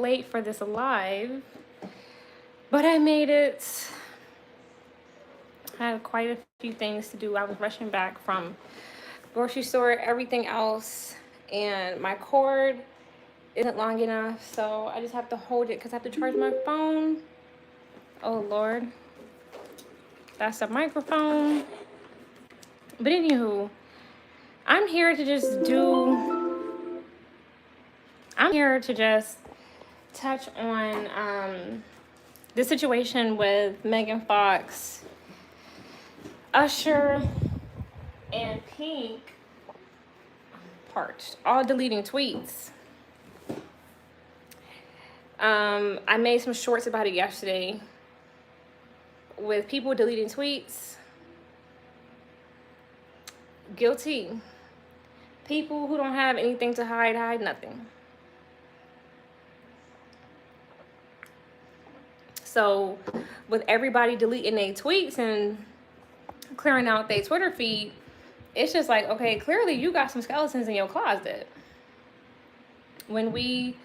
late for this live, but I made it. I had quite a few things to do. I was rushing back from grocery store, everything else, and my cord isn't long enough, so I just have to hold it because I have to charge my phone. Oh Lord, that's a microphone. But anywho, I'm here to just do. I'm here to just touch on the situation with Megan Fox, Usher, and Pink all deleting tweets. I made some shorts about it yesterday. With people deleting tweets, guilty. People who don't have anything to hide nothing. So with everybody deleting their tweets and clearing out their Twitter feed, it's just like, okay, clearly you got some skeletons in your closet. When we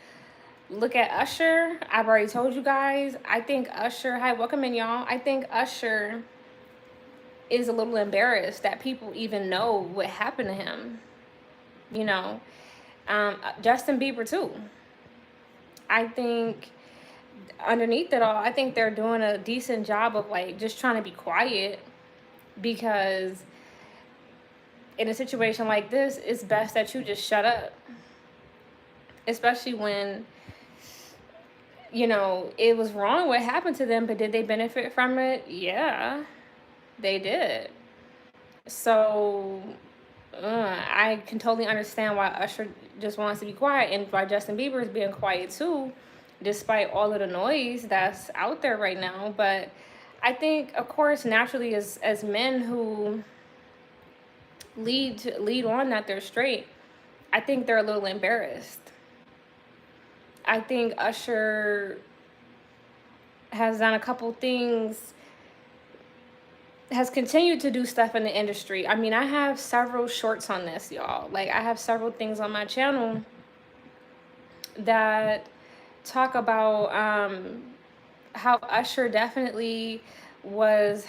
look at Usher, I've already told you guys, I think Usher, hi, welcome in y'all. I think Usher is a little embarrassed that people even know what happened to him. You know, Justin Bieber too. I think underneath it all, I think they're doing a decent job of like just trying to be quiet, because in a situation like this, it's best that you just shut up. Especially when, you know, it was wrong what happened to them, but did they benefit from it? Yeah, they did. So I can totally understand why Usher just wants to be quiet, and why Justin Bieber is being quiet too, despite all of the noise that's out there right now. But I think, of course, naturally, as men who lead on that they're straight, I think they're a little embarrassed. I think Usher has done a couple things, has continued to do stuff in the industry. I mean, I have several shorts on this, y'all. Like, I have several things on my channel that talk about how Usher definitely was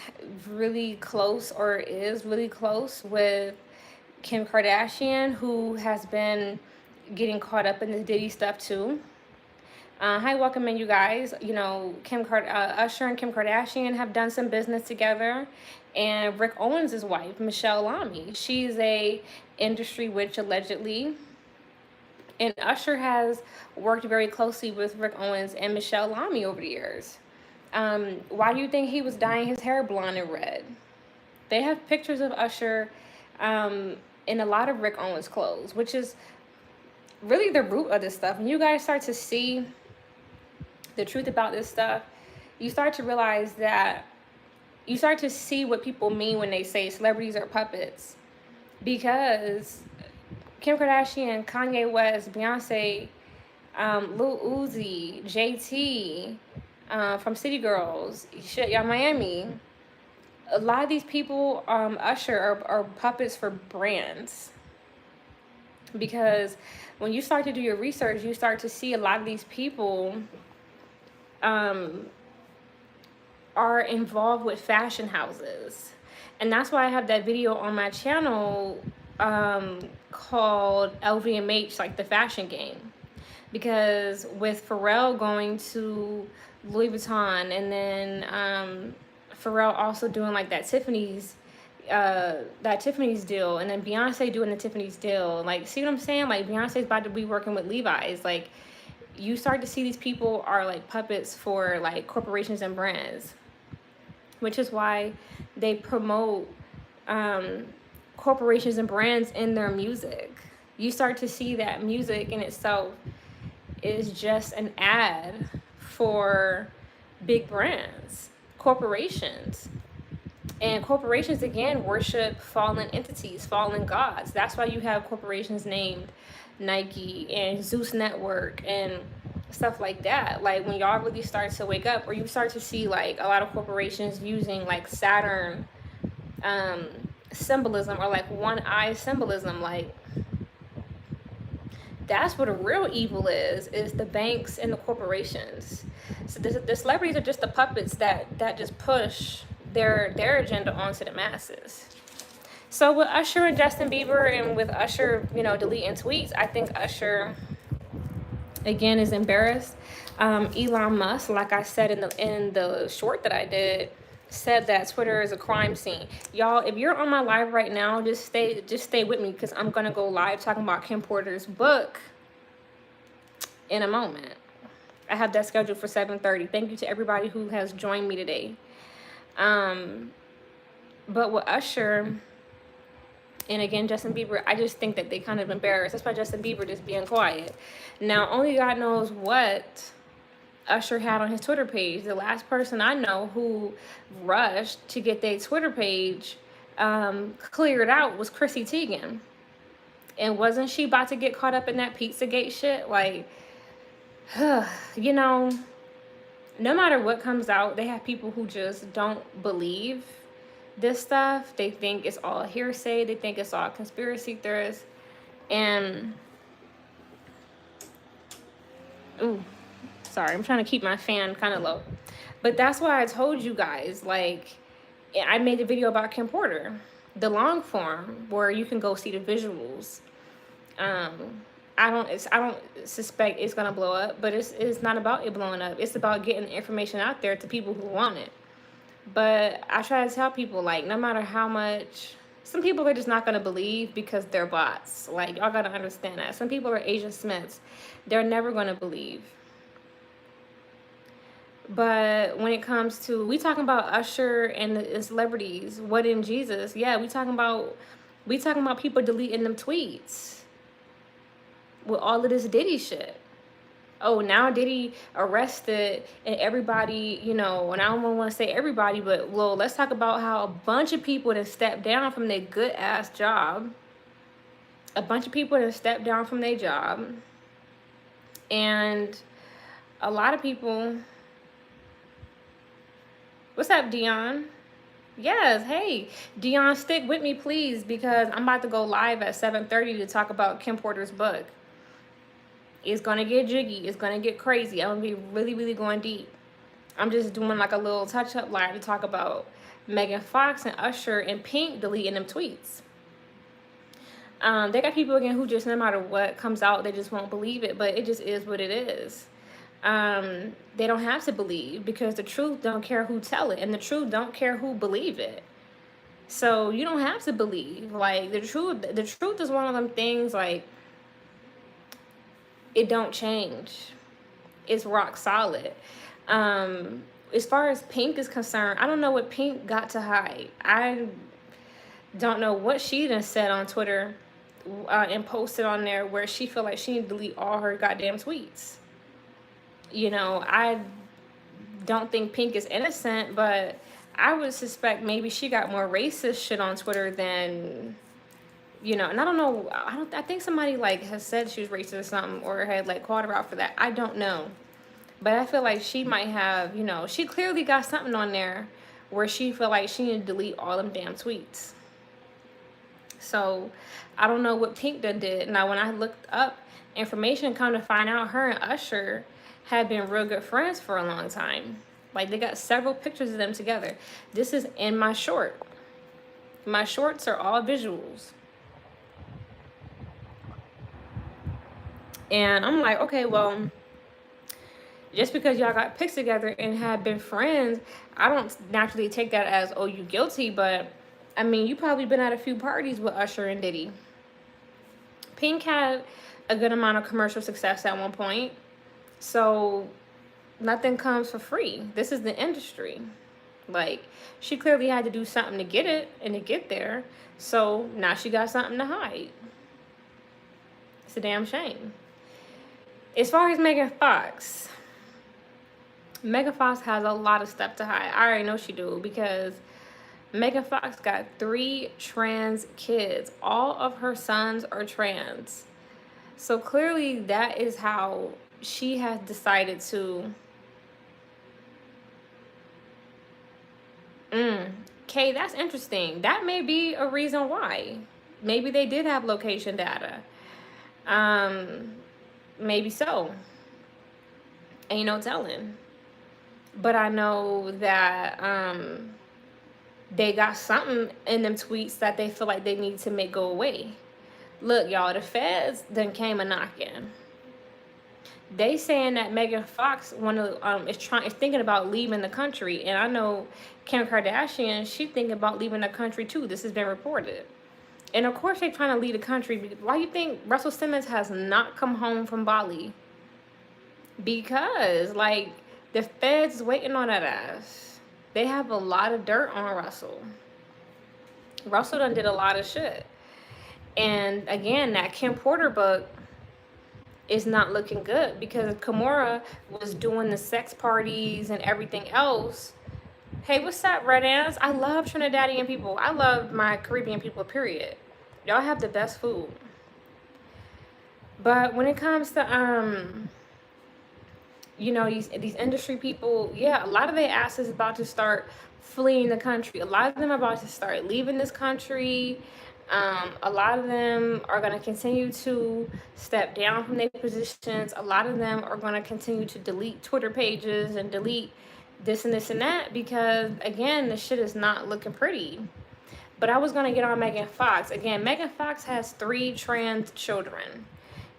really close, or is really close, with Kim Kardashian, who has been getting caught up in the Diddy stuff too. Hi, welcome in, you guys. You know, Usher and Kim Kardashian have done some business together, and Rick Owens' wife, Michelle Lamy, she's a industry witch allegedly, and Usher has worked very closely with Rick Owens and Michelle Lamy over the years. Why do you think he was dyeing his hair blonde and red? They have pictures of Usher in a lot of Rick Owens clothes, which is really the root of this stuff. When you guys start to see the truth about this stuff, you start to realize that, you start to see what people mean when they say celebrities are puppets. Because Kim Kardashian, Kanye West, Beyonce, Lil Uzi, JT, from City Girls, shit, Young Miami, a lot of these people, Usher, are puppets for brands. Because when you start to do your research, you start to see a lot of these people are involved with fashion houses. And that's why I have that video on my channel called LVMH, like the fashion game. Because with Pharrell going to Louis Vuitton, and then Pharrell also doing like that Tiffany's deal, and then Beyonce doing the Tiffany's deal. Like, see what I'm saying? Like, Beyonce's about to be working with Levi's. Like, you start to see these people are like puppets for like corporations and brands, which is why they promote corporations and brands in their music. You start to see that music in itself is just an ad for big brands, corporations. And corporations, again, worship fallen entities, fallen gods. That's why you have corporations named Nike and Zeus Network and stuff like that. Like, when y'all really start to wake up, or you start to see like a lot of corporations using like Saturn symbolism, or like one eye symbolism, like That's what a real evil is the banks and the corporations. So the celebrities are just the puppets that just push their agenda onto the masses. So with Usher and Justin Bieber, and with Usher, deleting tweets, I think Usher again is embarrassed. Elon Musk, like I said in the short that I did, said that Twitter is a crime scene. Y'all, if you're on my live right now, just stay with me, because I'm gonna go live talking about Kim Porter's book in a moment. I have that scheduled for 7:30. Thank you to everybody who has joined me today. But with Usher and again Justin Bieber, I just think that they kind of embarrassed. That's why Justin Bieber just being quiet. Now, only God knows what Usher had on his Twitter page. The last person I know who rushed to get their Twitter page cleared out was Chrissy Teigen. And wasn't she about to get caught up in that Pizzagate shit? Like, no matter what comes out, they have people who just don't believe this stuff. They think it's all hearsay. They think it's all conspiracy theorists. And, ooh, sorry, I'm trying to keep my fan kind of low. But that's why I told you guys, like, I made a video about Kim Porter, the long form, where you can go see the visuals. I don't suspect it's gonna blow up, but it's not about it blowing up. It's about getting the information out there to people who want it. But I try to tell people, like, no matter how much, some people are just not gonna believe because they're bots. Like, y'all gotta understand that. Some people are Agent Smiths. They're never gonna believe. But when it comes to, we talking about Usher and the celebrities, what in Jesus? Yeah, we talking about people deleting them tweets with all of this Diddy shit. Oh, now Diddy arrested, and everybody, and I don't want to say everybody, but well, let's talk about how a bunch of people that stepped down from their good ass job. A bunch of people that stepped down from their job, and a lot of people. What's up, Dion? Yes, hey, Dion, stick with me, please, because I'm about to go live at 7:30 to talk about Kim Porter's book. It's gonna get jiggy. It's gonna get crazy. I'm gonna be really, really going deep. I'm just doing like a little touch-up live to talk about Megan Fox and Usher and Pink deleting them tweets. They got people again who just, no matter what comes out, they just won't believe it. But it just is what it is. They don't have to believe, because the truth don't care who tell it, and the truth don't care who believe it. So you don't have to believe. Like, the truth is one of them things, like, it don't change. It's rock solid. As far as Pink is concerned, I don't know what Pink got to hide. I don't know what she done said on Twitter and posted on there where she feel like she need to delete all her goddamn tweets. I don't think Pink is innocent, but I would suspect maybe she got more racist shit on Twitter than, and I don't know. I think somebody like has said she was racist or something, or had like called her out for that. I don't know. But I feel like she might have, she clearly got something on there where she feel like she need to delete all them damn tweets. So I don't know what Pink did. Now, when I looked up information, come to find out her and Usher had been real good friends for a long time. Like, they got several pictures of them together. This is in my short. My shorts are all visuals. And I'm like, okay, well, just because y'all got pics together and have been friends, I don't naturally take that as, oh, you guilty. But, I mean, you probably been at a few parties with Usher and Diddy. Pink had a good amount of commercial success at one point. So, nothing comes for free. This is the industry. Like, she clearly had to do something to get it and to get there. So, now she got something to hide. It's a damn shame. As far as Megan Fox has a lot of stuff to hide. I already know she do, because Megan Fox got 3 trans kids. All of her sons are trans. So clearly that is how she has decided to... Okay, that's interesting. That may be a reason why. Maybe they did have location data. Um, Maybe so. Ain't no telling. But I know that they got something in them tweets that they feel like they need to make go away. Look, y'all, the feds then came a knocking. They saying that Megan Fox is thinking about leaving the country, and I know Kim Kardashian, she thinking about leaving the country too. This has been reported, and of course they trying to leave the country. Why you think Russell Simmons has not come home from Bali? Because like the feds is waiting on that ass. They have a lot of dirt on Russell. Russell done did a lot of shit, and again that Kim Porter book is not looking good because Kimora was doing the sex parties and everything else. Hey, what's up, Red Ants? I love Trinidadian people. I love my Caribbean people, period. Y'all have the best food. But when it comes to these industry people, yeah, a lot of their asses is about to start fleeing the country. A lot of them are about to start leaving this country. A lot of them are going to continue to step down from their positions. A lot of them are going to continue to delete Twitter pages and delete this and this and that because, again, the shit is not looking pretty. But I was going to get on Megan Fox. Again, Megan Fox has 3 trans children.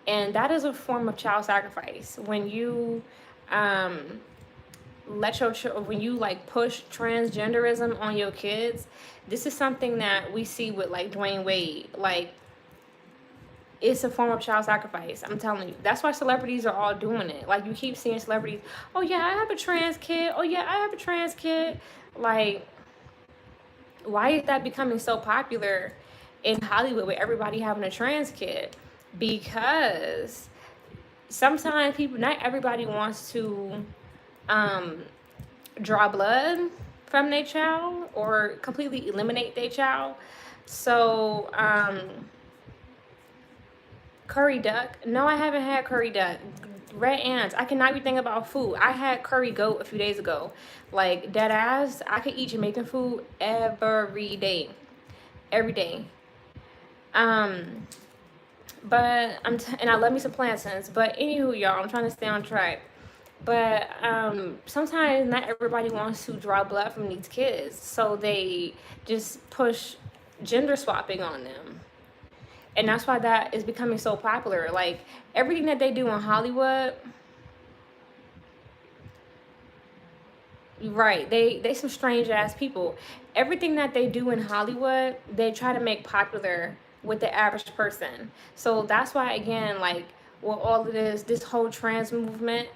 And that is a form of child sacrifice. When you when you like push transgenderism on your kids, this is something that we see with like Dwayne Wade. Like, it's a form of child sacrifice. I'm telling you. That's why celebrities are all doing it. Like, you keep seeing celebrities, oh yeah, I have a trans kid. Oh yeah, I have a trans kid. Like, why is that becoming so popular in Hollywood with everybody having a trans kid? Because sometimes not everybody wants to draw blood from their child or completely eliminate their child. So, curry duck. No, I haven't had curry duck. Red ants. I cannot be thinking about food. I had curry goat a few days ago. Like, dead ass, I could eat Jamaican food every day. Every day. But and I love me some plantains. But anywho, y'all, I'm trying to stay on track. But sometimes not everybody wants to draw blood from these kids, so they just push gender swapping on them, and that's why that is becoming so popular. Like, everything that they do in Hollywood, right? They some strange ass people. Everything that they do in Hollywood, they try to make popular with the average person. So that's why, again, like, with all of this whole trans movement,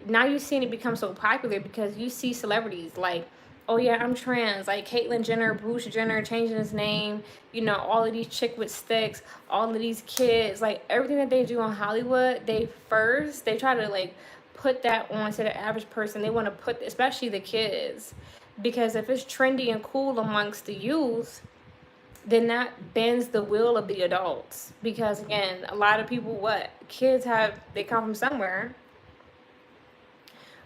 now you're seeing it become so popular because you see celebrities like, oh yeah, I'm trans, like Caitlyn Jenner, Bruce Jenner changing his name, all of these chick with sticks, all of these kids, like everything that they do in Hollywood, they try to like put that on to the average person. They want to put, especially the kids, because if it's trendy and cool amongst the youth, then that bends the will of the adults. Because again, a lot of people, they come from somewhere.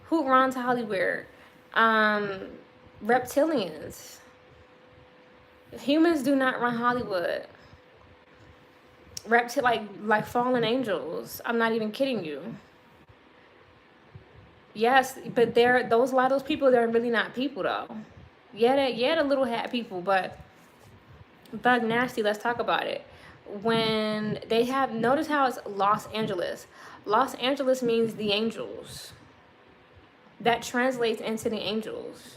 Who runs Hollywood? Reptilians. Humans do not run Hollywood. Like fallen angels. I'm not even kidding you. Yes, but a lot of those people, they're really not people though. Yeah, the little hat people, but Bug Nasty, let's talk about it. When notice how it's Los Angeles. Los Angeles means the angels. That translates into the angels.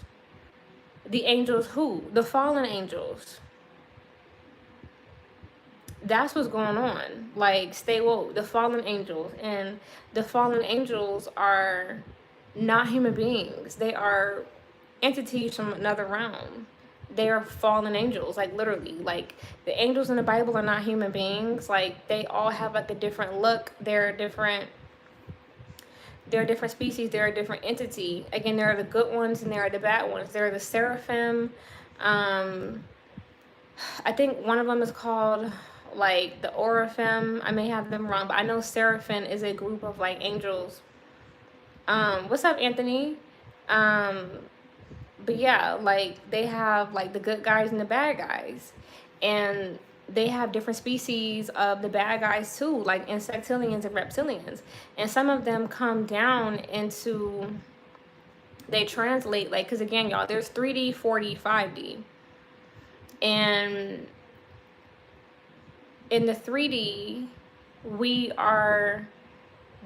The angels who? The fallen angels. That's what's going on. Like, stay woke. The fallen angels. And the fallen angels are not human beings. They are entities from another realm. They are fallen angels, like literally. Like, the angels in the Bible are not human beings. Like, they all have like a different look. They're a different species. They're a different entity. Again, there are the good ones and there are the bad ones. There are the seraphim. I think one of them is called like the Oraphim. I may have them wrong, but I know seraphim is a group of like angels. What's up, Anthony? But yeah, like they have like the good guys and the bad guys, and they have different species of the bad guys too, like insectillions and reptilians. And some of them come down into, they translate, like, because again, y'all, there's 3D, 4D, 5D. And in the 3D, we are,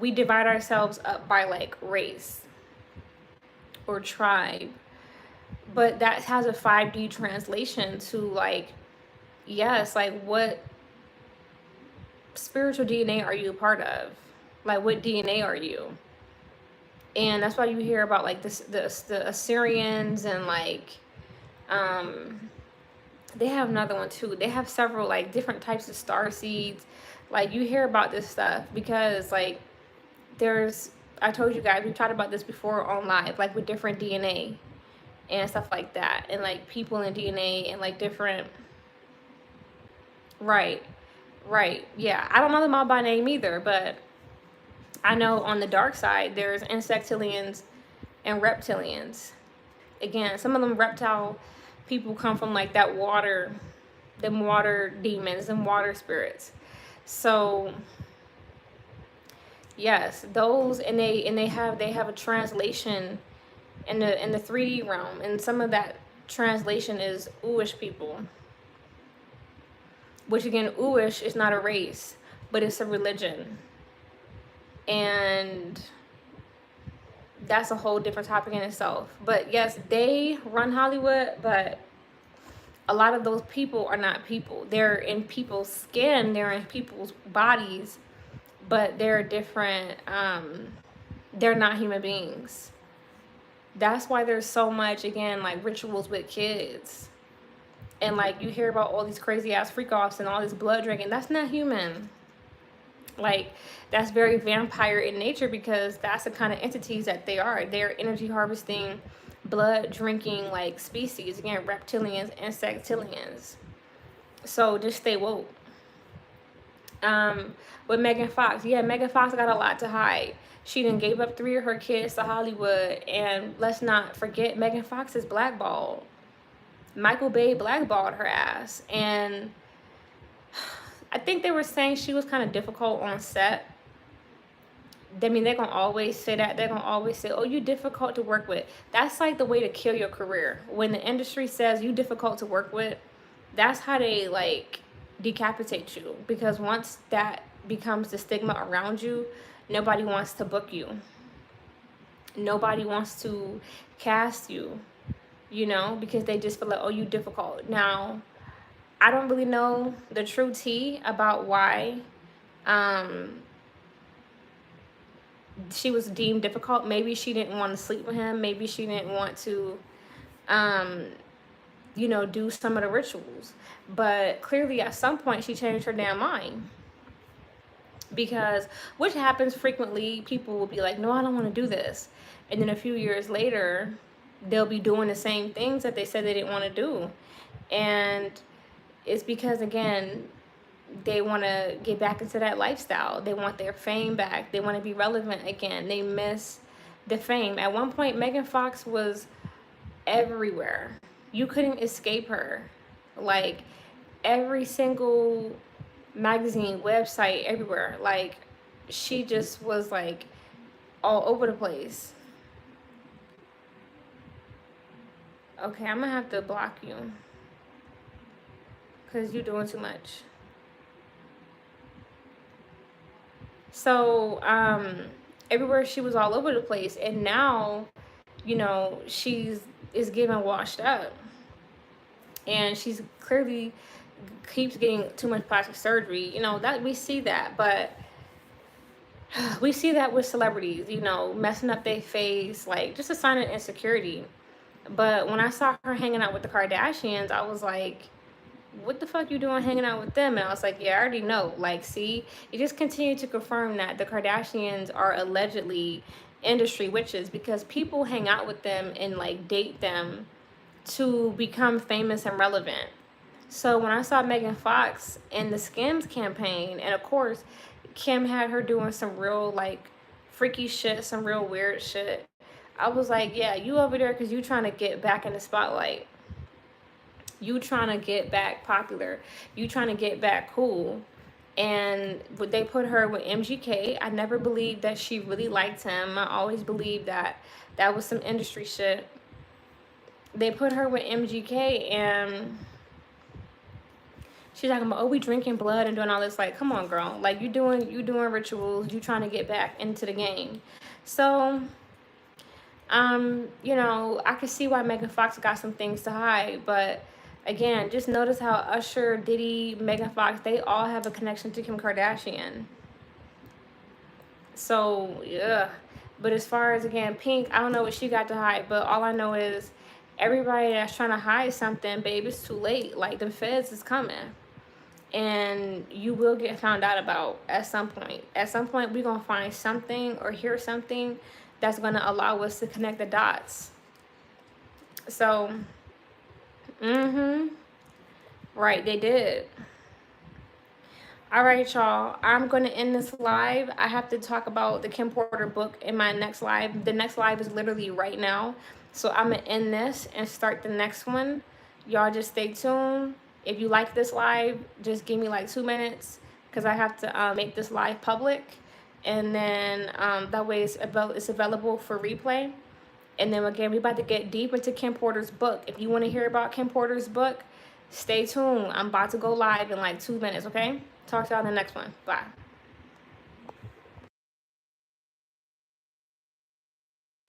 we divide ourselves up by like race or tribe. But that has a 5D translation to like, yes, like what spiritual DNA are you a part of? Like what DNA are you? And that's why you hear about like this the Assyrians and like um they have another one too. They have several like different types of star seeds. Like you hear about this stuff because like there's, I told you guys, we've talked about this before on live, like with different DNA and stuff like that, and like people in DNA and like different, right, right, yeah. I don't know them all by name either, but I know on the dark side there's insectillions and reptilians. Again, some of them reptile people come from like that water, them water demons, them water spirits. So yes, those, and they have a translation in the 3D realm, and some of that translation is Uish people, which again, Uish is not a race, but it's a religion, and that's a whole different topic in itself. But yes, they run Hollywood, but a lot of those people are not people. They're in people's skin, they're in people's bodies, but they're different. They're not human beings. That's why there's so much, again, like rituals with kids. And like you hear about all these crazy ass freak offs and all this blood drinking. That's not human. Like that's very vampire in nature because that's the kind of entities that they are. They're energy harvesting, blood drinking like species. Again, reptilians, insectillians. So just stay woke. With Megan Fox, yeah, Megan Fox got a lot to hide. She done gave up 3 of her kids to Hollywood, and let's not forget Megan Fox is blackballed. Michael Bay blackballed her ass, and I think they were saying she was kind of difficult on set. I mean, they're gonna always say that. They're gonna always say, "Oh, you difficult to work with." That's like the way to kill your career. When the industry says you difficult to work with, that's how they like decapitate you. Because once that becomes the stigma around you, nobody wants to book you. Nobody wants to cast you. You know, because they just feel like, "Oh, you difficult." Now, I don't really know the true tea about why um she was deemed difficult. Maybe she didn't want to sleep with him. Maybe she didn't want to, um, do some of the rituals. But clearly, at some point, she changed her damn mind. Because, which happens frequently, people will be like, no, I don't want to do this. And then a few years later, they'll be doing the same things that they said they didn't want to do. And it's because, again, they want to get back into that lifestyle. They want their fame back. They want to be relevant again. They miss the fame. At one point, Megan Fox was everywhere. You couldn't escape her. Like every single magazine, website, everywhere. Like she just was like all over the place. Okay, I'm gonna have to block you because you're doing too much. So everywhere she was all over the place, and now, she's is getting washed up, and she's clearly keeps getting too much plastic surgery. That we see that, but we see that with celebrities, messing up their face, like just a sign of insecurity. But when I saw her hanging out with the Kardashians, I was like, what the fuck you doing hanging out with them? And I was like, yeah, I already know. Like, see, it just continued to confirm that the Kardashians are allegedly industry witches because people hang out with them and like date them to become famous and relevant. So when I saw Megan Fox in the Skims campaign, and of course, Kim had her doing some real like freaky shit, some real weird shit. I was like, yeah, you over there because you trying to get back in the spotlight. You trying to get back popular. You trying to get back cool. And would they put her with MGK? I never believed that she really liked him. I always believed that that was some industry shit. They put her with MGK, and she's talking about, oh, we drinking blood and doing all this. Like, come on, girl. Like, you doing rituals. You trying to get back into the game. So, I can see why Megan Fox got some things to hide, but again, just notice how Usher, Diddy, Megan Fox, they all have a connection to Kim Kardashian. So, yeah. But as far as, again, Pink, I don't know what she got to hide, but all I know is everybody that's trying to hide something, babe, it's too late. Like, the feds is coming. And you will get found out about at some point. At some point, we're going to find something or hear something that's going to allow us to connect the dots. So, right, they did. All right, y'all. I'm going to end this live. I have to talk about the Kim Porter book in my next live. The next live is literally right now. So I'm going to end this and start the next one. Y'all just stay tuned. If you like this live, just give me like 2 minutes because I have to make this live public. And then that way it's available for replay. And then again, we're about to get deep into Kim Porter's book. If you want to hear about Kim Porter's book, stay tuned. I'm about to go live in like 2 minutes, okay? Talk to y'all in the next one. Bye.